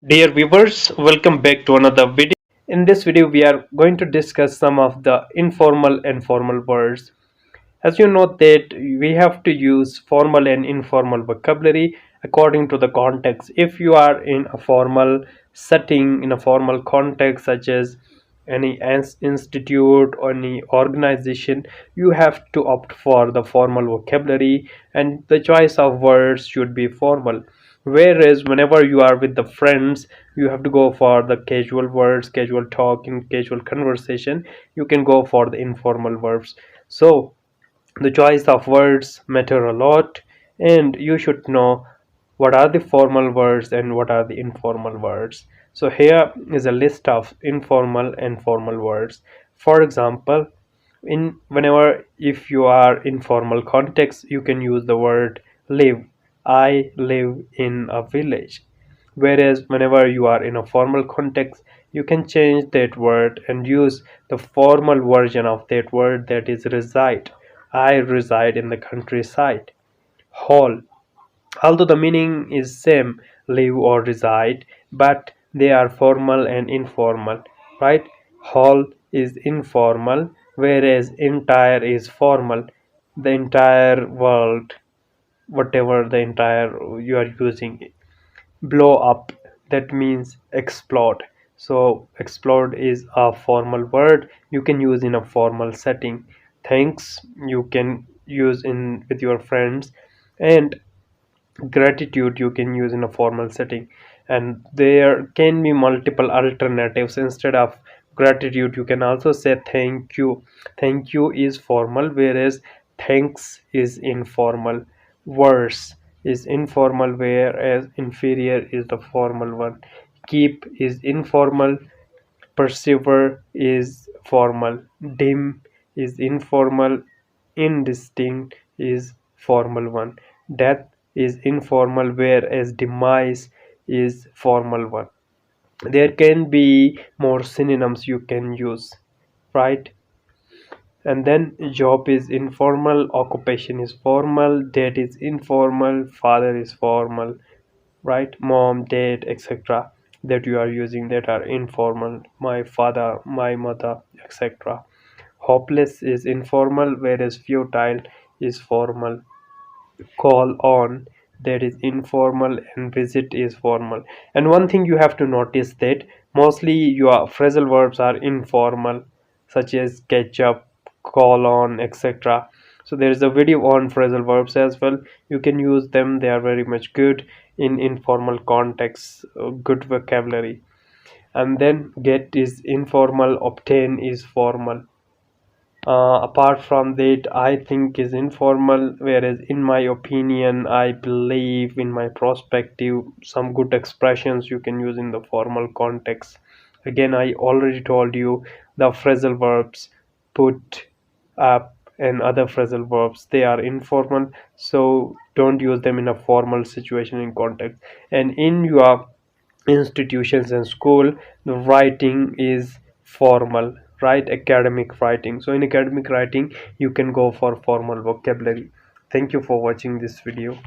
Dear viewers, welcome back to another video. In this video, we are going to discuss some of the informal and formal words. As you know that we have to use formal and informal vocabulary according to the context. If you are in a formal setting, in a formal context such as any institute or any organization, you have to opt for the formal vocabulary and the choice of words should be formal. Whereas whenever you are with the friends, you have to go for the casual words, casual talk, in casual conversation, you can go for the informal verbs. So the choice of words matter a lot, and you should know what are the formal words and what are the informal words. So here is a list of informal and formal words. For example, in whenever if you are in formal context, you can use the word live. I live in a village. Whereas whenever you are in a formal context, you can change that word and use the formal version of that word, that is reside. I reside in the countryside. Hall. Although the meaning is same, live or reside, but they are formal and informal, right? Hall is informal, whereas entire is formal. The entire world, whatever the entire you are using. Blow up, that means explode. So explode is a formal word you can use in a formal setting. Thanks you can use in with your friends, and gratitude you can use in a formal setting. And there can be multiple alternatives. Instead of gratitude, you can also say thank you. Thank you is formal, whereas thanks is informal. Worse is informal, whereas inferior is the formal one. Keep is informal, persevere is formal, dim is informal, indistinct is formal one, death is informal, whereas demise is formal one. There can be more synonyms you can use, right? And then job is informal, occupation is formal, date is informal, father is formal, right? Mom, dad, etc., that you are using, that are informal. My father, my mother, etc. Hopeless is informal, whereas futile is formal. Call on, that is informal, and visit is formal. And one thing you have to notice that mostly your phrasal verbs are informal, such as catch up, call on, etc. So there is a video on phrasal verbs as well. You can use them, they are very much good in informal contexts, good vocabulary. And then get is informal, obtain is formal. Apart from that, I think is informal, whereas in my opinion, I believe in my perspective, some good expressions you can use in the formal context. Again, I already told you the phrasal verbs put, up, and other phrasal verbs, they are informal, so don't use them in a formal situation in context. And in your institutions and school, the writing is formal, right? Academic writing. So in academic writing, you can go for formal vocabulary. Thank you for watching this video.